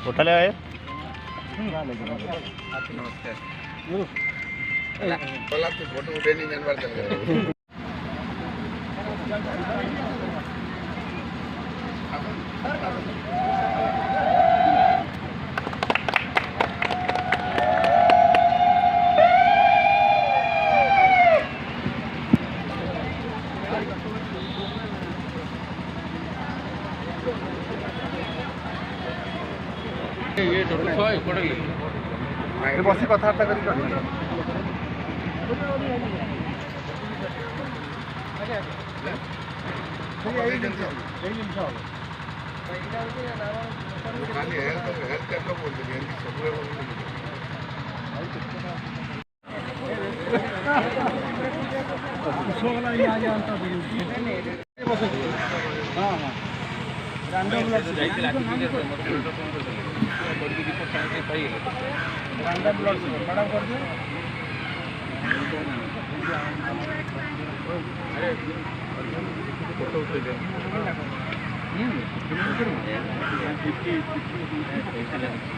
उठाले आए नमस्कार फोटो उठे नहीं जानवर चल गए बसी कथबार्ता कर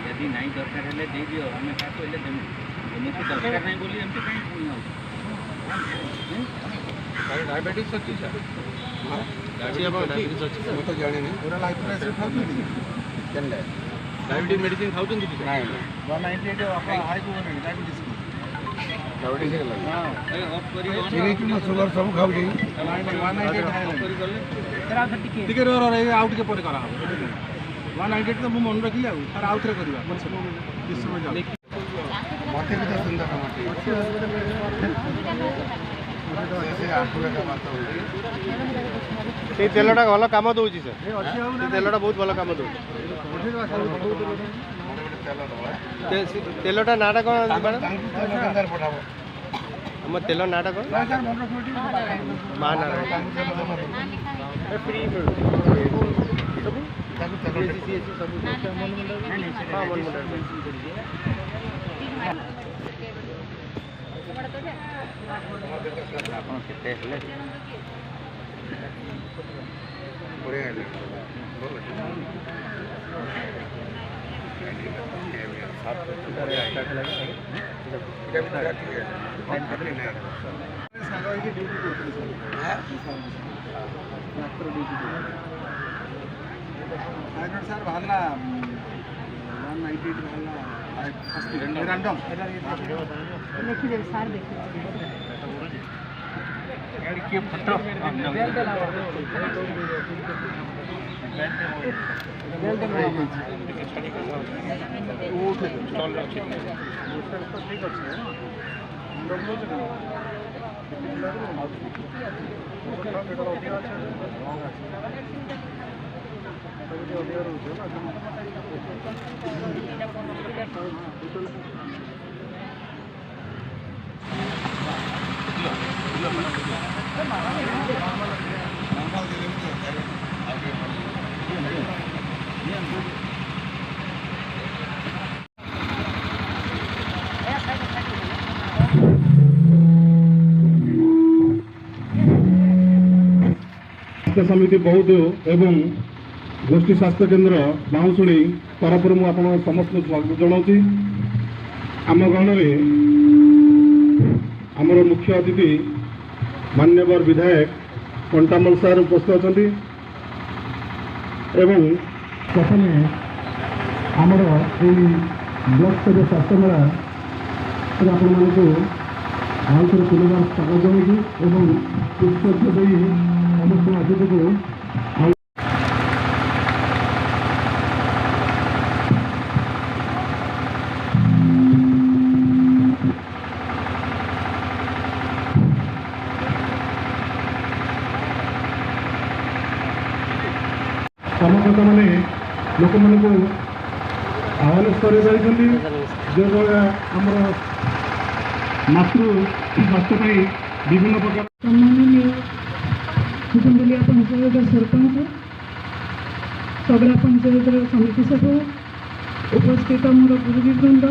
यदि नहीं दरकार है दे दियो आम क्या कहले दरकार नहीं बोली एमती कहीं डायबिटीज अच्छी तो जाने नहीं पूरा लाइफ डायबिटीज मेडिसिन खाऊ नहीं 198 हाई को डायबिटीज चीनी चूना सुगर सब खाऊ नहीं 198 हाई ठीक है आउट के पर करा 198 तो मन रखी सर आउ थे करवा मटे भी तो सुंदर से तेलटा भल कम दूसरी सर तेलटा बहुत भल कम दूसरी तेलटा नाटा कौन आम तेल नाटा कौन माँ ना फ्री सर बाहरला 198 बाहरला रैंडम देखिए सर देखिए गाड़ी के फोटो स्वास्थ्य समिति बौद्ध एवं गोष्ठी स्वास्थ्य केन्द्र बाउंसुणी तरफ मुझे समस्त स्वागत जनाऊँगी। आम गहन आमर मुख्य अतिथि मान्यवर विधायक कंटामल सार उपस्थित अच्छा एवं प्रथम आमर ब्लॉक स्तरीय स्वास्थ्य मेला आपण मानक आउ थे पुनर्बार स्वागत जनाऊँगी एवं पुष्प समस्त अतिथि को कर्मकर्ता मैंने लोक मान आह्वान कर जो आम मातृ स्वास्थ्य विभिन्न प्रकार सम्माननीय कुटुंबलिया पंचायत सरपंच सगरा पंचायत समिति सभ्य उपस्थित मोर गुरुवृंद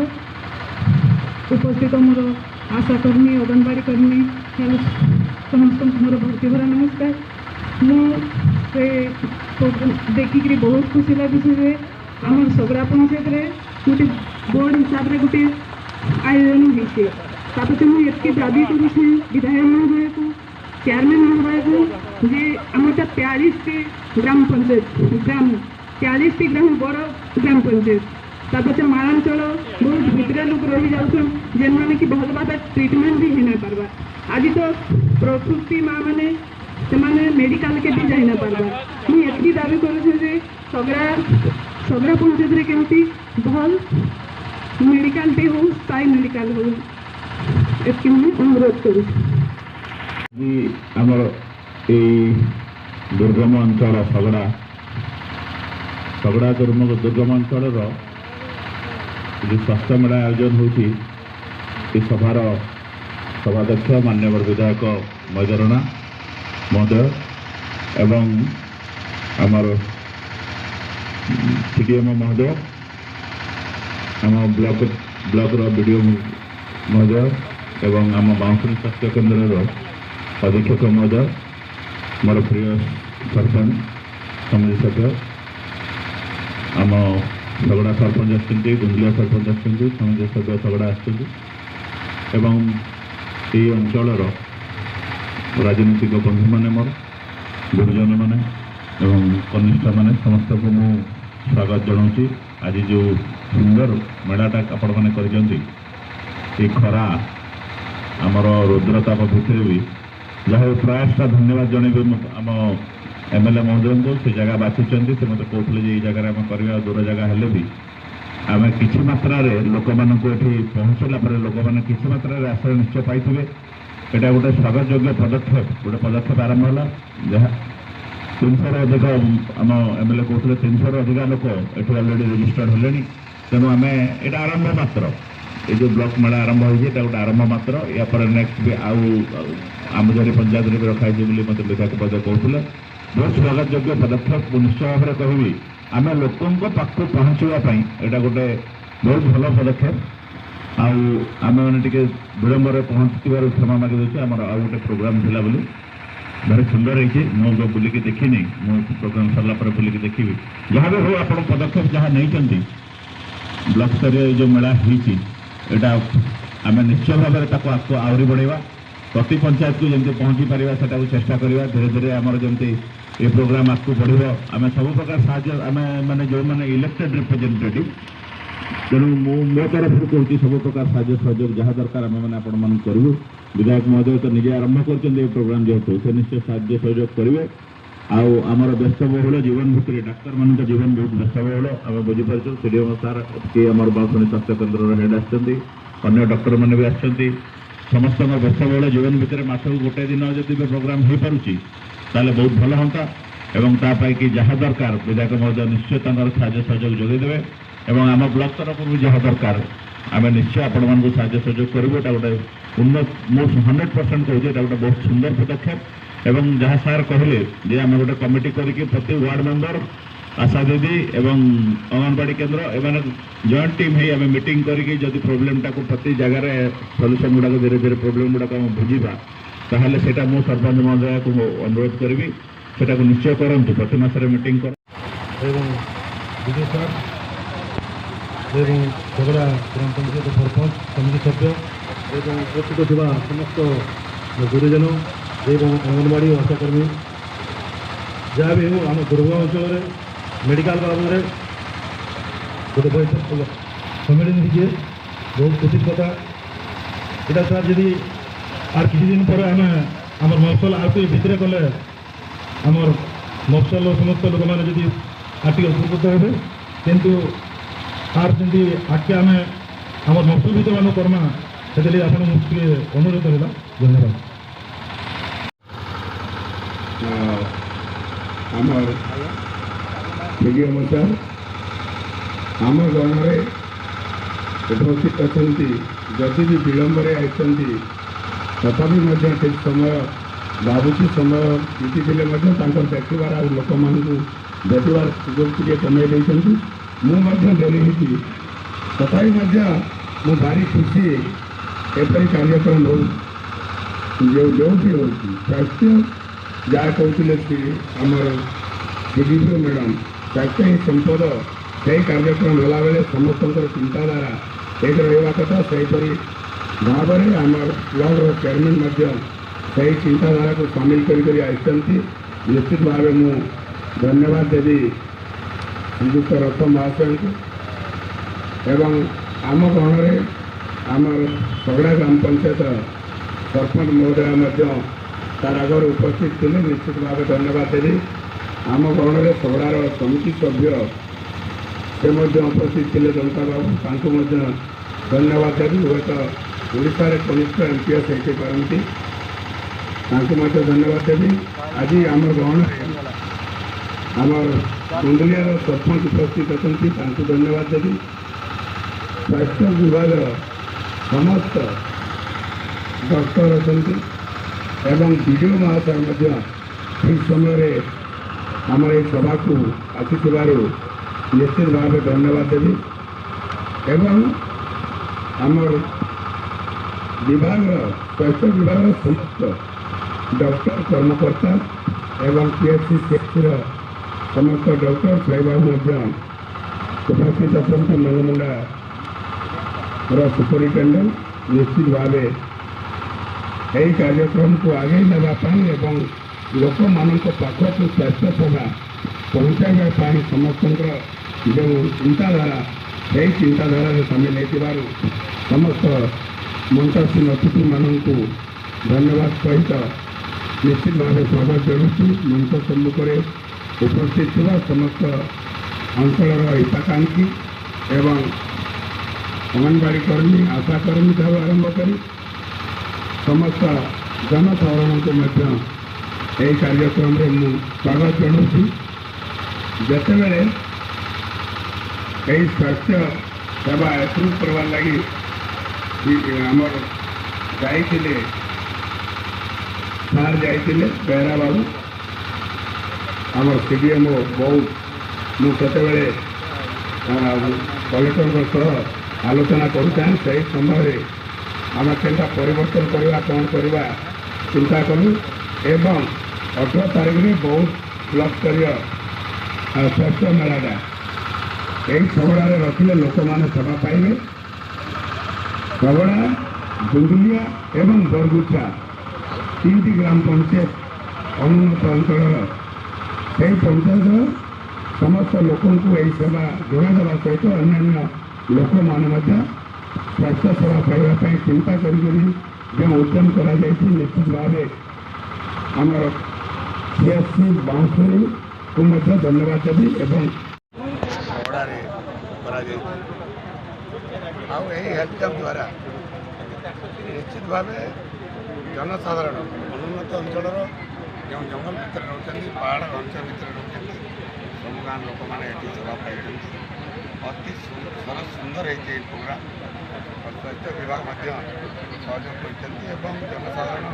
उपस्थित मोर आशाकर्मी अंगनवाड़ी कर्मी समस्त मोर भर्ती भरा नमस्कार। मुझे देखिक बहुत खुशी लगे आम सगड़ा पंचायत गोटे बोर्ड हिसाब से गोटे आयोजन होती तापते मुझे दाबी करुचे विधायक महोदय को चेयरमैन महोदय को जे आमटा 42 ग्राम पंचायत ग्राम 42 ग्राम बड़ ग्राम पंचायत तापते मालांचल बहुत भितर लोग रही जाऊन जेन मैंने कि भल भाव ट्रिटमेंट भी होना पार्बा आज तो प्रसूति माँ मैंने से मेडिकल के भी जाना पार्बा मुझे दाबी करुचे सगड़ा पंचायत केमती भल मेडिकल टे हो स्थायी मेडिकल हो एति मुझे अनुरोध करूँ आमर दुर्गम अंचल सगड़ा दुर्गम अंचल जो स्वास्थ्य मेला आयोजन होती सभार सभाध्यक्ष माननीय विधायक मजरणा महोदय एवं आमर सीडीएम महोदय आम ब्लॉक बीडीओ महोदय एवं आम बाउंसुरी स्वास्थ्य केन्द्र अधीक्षक महोदय मोर प्रिय सरपंच समिति सभ्य आम सगड़ा सरपंच आसुँच गुंदलिया सरपंच आसुँच समिति सभ्य सगड़ा आसुँच एवं ये अंचल राजनीतिक बंधु मैंने मोर गुरुजन मैंने एवं कनिष्ठ मैंने समस्त को मु स्वागत जनाऊँ आज जो सुंदर मेलाटा आपण मैंने कर खरा आमर रुद्रताप भितर भी जहाँ प्रयासटा धन्यवाद जनइबे आम एमएलए महोदय को से जगह बाछिंट से मत कहते जगह आम करवा दूर जगह हेले भी आम कि मात्रा लोक मान पहुँचला लोक मैंने कि मात्रा आश्रय निश्चय पाई यहाँ गोटे स्वागत योग्य पदक्षेप आरंभ है जहाँ 300 अधिक आम एमएलए कहते 300 अधिक लोक ये अलरेडी रेजिस्टर्ड होले तेणु आम यहाँ आरंभ मात्र ये जो ब्लॉक मेला आरंभ होती है गोटे आरंभ मात्र या पर नेक्स्ट भी आमजारी पंचायत भी रखाई मत विधायक पद कहते बहुत स्वागत योग्य पदक्षेप निश्चय भाव में कहबी आम लोकों पाख पहुँचापी यहाँ गोटे बहुत भल पदक्षेप आम मैंने विलम्ब पहुँचुवर क्षमा मागे दूसरे आम आ गए प्रोग्राम थी बोली भारी सुंदर है बुलिकी देखनी मु प्रोग्राम सरला बुलिकी देखी जहाँ भी हो आप पदक्षेप जहाँ नहीं ब्लॉक स्तरीय जो मेला होता आम निश्चय भाव में आहरी बढ़ेवा प्रति पंचायत को जमी पहुँची पारा से चेष्टा करवा धीरे धीरे आमर जमी ये प्रोग्राम आगे बढ़ आम सब प्रकार साहय आम मैंने जो मैंने इलेक्टेड रिप्रेजेंटेटिव तेणु मो तरफ कहूँ सब प्रकार साहय सहयोग जहाँ दरकार आम मैंने आपण करूँ विधायक महोदय तो निजे आरंभ कर प्रोग्राम जेहेतु से निश्चय साहय सहयोग करेंगे आमर व्यस्तबहुल जीवन भितर डाक्तर मान जीवन बहुत व्यस्तबहुल आम बुझीपार सीडीएम सार कि आम बाउंसुरी स्वास्थ्य केन्द्र हेड आन्य डॉक्टर मैंने भी आसछंती समस्त व्यस्तबहुल जीवन भितर मासक गोटे दिन जब प्रोग्राम हो पारुची ताले बहुत भल हाँ एवं तापाई कि जहाँ दरकार विधायक महोदय निश्चय साहय सहयोग जोगेदेवे एवं आम ब्लॉक तरफ भी जहाँ दरकार आम निश्चय आपण मान साहय सहयोग करूँ यहाँ गोटे उन्नत मो 100% कहूँ यहाँ गोटे बहुत सुंदर पदक्षेप एवं जहाँ सार कहले जे आम गोटे कमिटी करके प्रति वार्ड मेंबर आशा दीदी एवं अंगनवाड़ी केन्द्र एवं जॉइंट टीम है आम मीटिंग करके जदि प्रोब्लेमटा को प्रति जगार सल्यूशन गुड़ाक धीरे धीरे प्रोब्लेम गुड़ाक आम बुझा ताहले सेटा मो सरपंच महोदय को अनुरोध करी सेटा निश्चय करूँ प्रति मासरे मीटिंग कर झगड़ा ग्राम पंचायत सरपंच समिति सभ्य एवं उपस्थित थी समस्त गुरुजन एवं अंगनवाड़ी आशाकर्मी जहाँ भी हो आम दुर्गम अंचल मेडिकल बाबद में गोटे बैठक सम्मेलन दीजिए बहुत खुशी कथा यहाँ सर जी आर किसी दिन पर आम मफसल आगे भितर कले आमर मफसल समस्त लोक मैंने जी आर्थिक उपकृत हे किंतु तार जमी आगे आम आम मफसल भितर मान करमा से आप अनुरोध रहा धन्यवाद आमर सीडीएम सर आम गाँव उपस्थित अच्छा जदि भी विलम्ब आई तथापि ठीक समय भावुची समय बीती देखबार आ लोक मान देखबार सुजोग टे कमे मुझे डेरी होती तथापि मु भारी खुशी एपरी कार्यक्रम हो जो भी हो स्वास्थ्य जहाँ कहते आमर डीडीपी मैडम स्वास्थ्य ही संपद ସେହି କାର୍ଯ୍ୟକ୍ରମ ହେଲାବେଳେ ସମସ୍ତଙ୍କର ଚିନ୍ତାଧାରା ଏକ ରହିବା କଥା। ସେହିପରି ଭାବରେ ଆମର ବ୍ଲକର ଚେୟାରମ୍ୟାନ୍ ମଧ୍ୟ ସେହି ଚିନ୍ତାଧାରାକୁ ସାମିଲ କରି ଆସିଛନ୍ତି। ନିଶ୍ଚିତ ଭାବେ ମୁଁ ଧନ୍ୟବାଦ ଦେବି ଶ୍ରୀଯୁକ୍ତ ରଥ ମହାଶୟଙ୍କୁ ଏବଂ ଆମ ଗଣରେ ଆମର ସଗଡ଼ା ଗ୍ରାମ ପଞ୍ଚାୟତ ସରପଞ୍ଚ ମହୋଦୟ ମଧ୍ୟ ତାର ଆଗରୁ ଉପସ୍ଥିତ ଥିଲେ। ନିଶ୍ଚିତ ଭାବେ ଧନ୍ୟବାଦ ଦେବି। ଆମ ଗଣରେ ସଗଡ଼ାର ସମିତି ସଭ୍ୟ ସେ ମଧ୍ୟ ଉପସ୍ଥିତ ଥିଲେ ଜନତା ବାବୁ, ତାଙ୍କୁ ମଧ୍ୟ ଧନ୍ୟବାଦ ଦେବି। ହୁଏତ ଓଡ଼ିଶାରେ କନିଷ୍ଠ MPS ହେଇପାରନ୍ତି, ତାଙ୍କୁ ମଧ୍ୟ ଧନ୍ୟବାଦ ଦେବି। ଆଜି ଆମର ଗଣରେ ଆମର କୁଣ୍ଡଲିଆର ସରପଞ୍ଚ ଉପସ୍ଥିତ ଅଛନ୍ତି, ତାଙ୍କୁ ଧନ୍ୟବାଦ ଦେବି। ସ୍ୱାସ୍ଥ୍ୟ ବିଭାଗର ସମସ୍ତ ଡକ୍ଟର ଅଛନ୍ତି ଏବଂ BDO ମହାଶୟ ମଧ୍ୟ ଠିକ୍ ସମୟରେ ଆମର ଏହି ସଭାକୁ ଆସିଥିବାରୁ ନିଶ୍ଚିତ ଭାବେ ଧନ୍ୟବାଦ ଦେବି। ଏବଂ ଆମର ବିଭାଗର ସ୍ୱାସ୍ଥ୍ୟ ବିଭାଗର ସମସ୍ତ ଡକ୍ଟର କର୍ମକର୍ତ୍ତା ଏବଂ PHCCHର ସମସ୍ତ ଡକ୍ଟର ସାହିବାବୁ ମଧ୍ୟ ଉପସ୍ଥିତ ଅଛନ୍ତି। ମଙ୍ଗମୁଣ୍ଡାର ସୁପରିଟେଣ୍ଡେଣ୍ଟ ନିଶ୍ଚିତ ଭାବେ ଏହି କାର୍ଯ୍ୟକ୍ରମକୁ ଆଗେଇ ନେବା ପାଇଁ ଏବଂ ଲୋକମାନଙ୍କ ପାଖକୁ ସ୍ୱାସ୍ଥ୍ୟ ସେବା ପହଞ୍ଚାଇବା ପାଇଁ ସମସ୍ତଙ୍କର ଯେଉଁ ଚିନ୍ତାଧାରା ସେହି ଚିନ୍ତାଧାରାରେ ସାମିଲ ହୋଇଥିବାରୁ ସମସ୍ତ ମନ୍ତ୍ରାସୀନ ଅତିଥିମାନଙ୍କୁ ଧନ୍ୟବାଦ ସହିତ ନିଶ୍ଚିତ ଭାବେ ସ୍ୱାଗତ ଜଣାଉଛି। ମଞ୍ଚ ସମ୍ମୁଖରେ ଉପସ୍ଥିତ ଥିବା ସମସ୍ତ ଅଞ୍ଚଳର ହିତାକାଂକ୍ଷୀ ଏବଂ ଅଙ୍ଗନବାଡ଼ି କର୍ମୀ, ଆଶାକର୍ମୀ ଠାରୁ ଆରମ୍ଭ କରି ସମସ୍ତ ଜନସାଧାରଣଙ୍କୁ ମଧ୍ୟ ଏହି କାର୍ଯ୍ୟକ୍ରମରେ ମୁଁ ସ୍ୱାଗତ ଜଣାଉଛି। ଯେତେବେଳେ ଏହି ସ୍ୱାସ୍ଥ୍ୟ ସେବା ଏପ୍ରୁଭ୍ କରିବାର ଲାଗି ଆମର ଯାଇଥିଲେ ସାର୍ ଯାଇଥିଲେ ବେହେରା ବାବୁ ଆମର CDMO ବହୁତ ମୁଁ ସେତେବେଳେ କଲେକ୍ଟରଙ୍କ ସହ ଆଲୋଚନା କରୁଥାଏ। ସେହି ସମୟରେ ଆମେ କେନ୍ତା ପରିବର୍ତ୍ତନ କରିବା କ'ଣ କରିବା ଚିନ୍ତା କଲୁ ଏବଂ 18 ତାରିଖରେ ବହୁତ ବ୍ଲକ ସ୍ତରୀୟ ସ୍ୱାସ୍ଥ୍ୟ ମେଳାଟା ଏହି ସଗଡ଼ାରେ ରଖିଲେ ଲୋକମାନେ ସେବା ପାଇବେ। ସଗଡ଼ା, ଗୁଣ୍ଡୁଲିଆ ଏବଂ ବରଗୁଛା 3ଟି ଗ୍ରାମ ପଞ୍ଚାୟତ ଅନୁନ୍ନତ ଅଞ୍ଚଳର ସେହି ପଞ୍ଚାୟତର ସମସ୍ତ ଲୋକଙ୍କୁ ଏହି ସେବା ଯୋଗାଇଦେବା ସହିତ ଅନ୍ୟାନ୍ୟ ଲୋକମାନେ ମଧ୍ୟ ସ୍ୱାସ୍ଥ୍ୟ ସେବା ପାଇବା ପାଇଁ ଚିନ୍ତା କରିକରି ଯେଉଁ ଉଦ୍ୟମ କରାଯାଇଛି ନିଶ୍ଚିତ ଭାବେ ଆମର CSC ବାଉଁଶୁରୀକୁ ମଧ୍ୟ ଧନ୍ୟବାଦ ଦେବି ଏବଂ ସଗଡ଼ାରେ କରାଯାଇଛି। ଆଉ ଏହି ହେଲ୍ଥ କ୍ୟାମ୍ପ ଦ୍ୱାରା ନିଶ୍ଚିତ ଭାବେ ଜନସାଧାରଣ ଅନୁନ୍ନତ ଅଞ୍ଚଳର ଯେଉଁ ଜଙ୍ଗଲ ଭିତରେ ରହୁଛନ୍ତି, ପାହାଡ଼ ଅଞ୍ଚଳ ଭିତରେ ରହୁଛନ୍ତି, ସବୁ ଗାଁ ଲୋକମାନେ ଏଠି ସେବା ପାଇଛନ୍ତି। ଅତି ସୁନ୍ଦର ହେଇଛି ଏହି ପ୍ରୋଗ୍ରାମ। ସ୍ୱାସ୍ଥ୍ୟ ବିଭାଗ ମଧ୍ୟ ସହଯୋଗ କରିଛନ୍ତି ଏବଂ ଜନସାଧାରଣ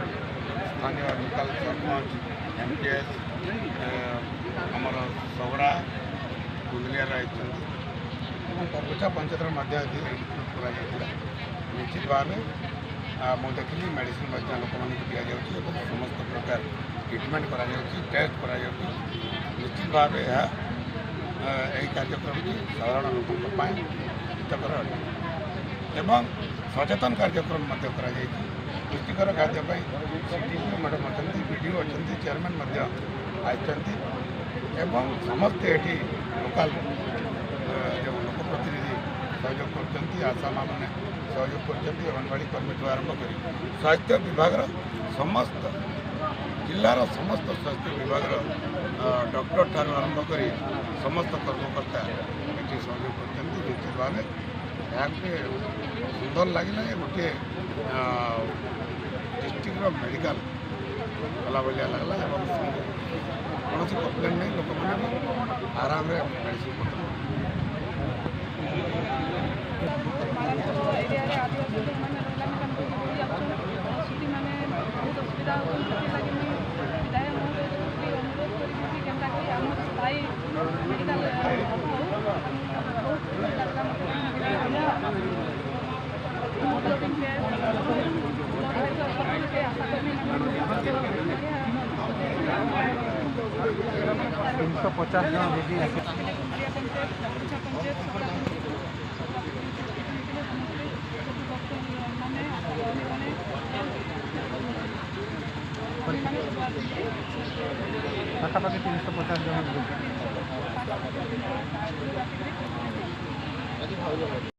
ସ୍ଥାନୀୟ ଲୋକାଲ ସରପଞ୍ଚ, MPS ଆମର ସଗଡ଼ା କୁଣ୍ଡଲିଆରେ ଆସିଛନ୍ତି ଏବଂ ବରଗୁଛା ପଞ୍ଚାୟତର ମଧ୍ୟ ଇନକ୍ଲୁଡ୍ କରାଯାଇଥିଲା। ନିଶ୍ଚିତ ଭାବେ ମୁଁ ଦେଖିଲି ମେଡ଼ିସିନ ମଧ୍ୟ ଲୋକମାନଙ୍କୁ ଦିଆଯାଉଛି ଏବଂ ସମସ୍ତ ପ୍ରକାର ଟ୍ରିଟମେଣ୍ଟ କରାଯାଉଛି, ଟେଷ୍ଟ କରାଯାଉଛି। ନିଶ୍ଚିତ ଭାବେ ଏହା ଏହି କାର୍ଯ୍ୟକ୍ରମଟି ସାଧାରଣ ଲୋକଙ୍କ ପାଇଁ ହିତକର ଅଟେ ଏବଂ ସଚେତନ କାର୍ଯ୍ୟକ୍ରମ ମଧ୍ୟ କରାଯାଇଛି। ପୁଷ୍ଟିକର ଖାଦ୍ୟ ପାଇଁ CDPO ମ୍ୟାଡ଼ାମ୍ ଅଛନ୍ତି, BDO ଅଛନ୍ତି, ଚେୟାରମ୍ୟାନ୍ ମଧ୍ୟ ଆସିଛନ୍ତି ଏବଂ ସମସ୍ତେ ଏଠି ଲୋକାଲ ଯେଉଁ ଲୋକପ୍ରତିନିଧି ସହଯୋଗ କରୁଛନ୍ତି, ଆଶାମାନେ ସହଯୋଗ କରୁଛନ୍ତି, ଅଙ୍ଗନବାଡ଼ି କର୍ମୀଠୁ ଆରମ୍ଭ କରି ସ୍ୱାସ୍ଥ୍ୟ ବିଭାଗର ସମସ୍ତ ଜିଲ୍ଲାର ସମସ୍ତ ସ୍ୱାସ୍ଥ୍ୟ ବିଭାଗର ଡକ୍ଟର ଠାରୁ ଆରମ୍ଭ କରି ସମସ୍ତ କର୍ମକର୍ତ୍ତା ଏଠି ସହଯୋଗ କରୁଛନ୍ତି। ନିଶ୍ଚିତ ଭାବେ ଏହା ଗୋଟେ ସୁନ୍ଦର ଲାଗିଲା ଯେ ଗୋଟିଏ ଡିଷ୍ଟ୍ରିକ୍ଟର ମେଡ଼ିକାଲ ଗଲା ଭଳିଆ ଲାଗିଲା ଏବଂ କୌଣସି ପ୍ରୋବ୍ଲେମ୍ ନାହିଁ, ଲୋକମାନେ ବି ଆରାମରେ ମେଡ଼ିସିନ ପତ୍ର ଏରିଆରେ ଆଦିବାସୀ ଲୋକମାନେ ରହିଲାନି ମାନେ ବହୁତ ଅସୁବିଧା ହେଉଛନ୍ତି। ସେଥିଲାଗି ମୁଇଁ ବିଧାୟକ ମହୋଦୟଙ୍କୁ ଅନୁରୋଧ କରିବି କି କେନ୍ତା କରି ଆମର ସ୍ଥାୟୀ ମେଡ଼ିକାଲ ବହୁତ ତିନିଶହ 50 ଜଣ ଦିଦି ଓଡ଼ିଶା ପଞ୍ଚାୟତ ପାଖାପାଖି 350 ଜଣ ପାଖାପାଖି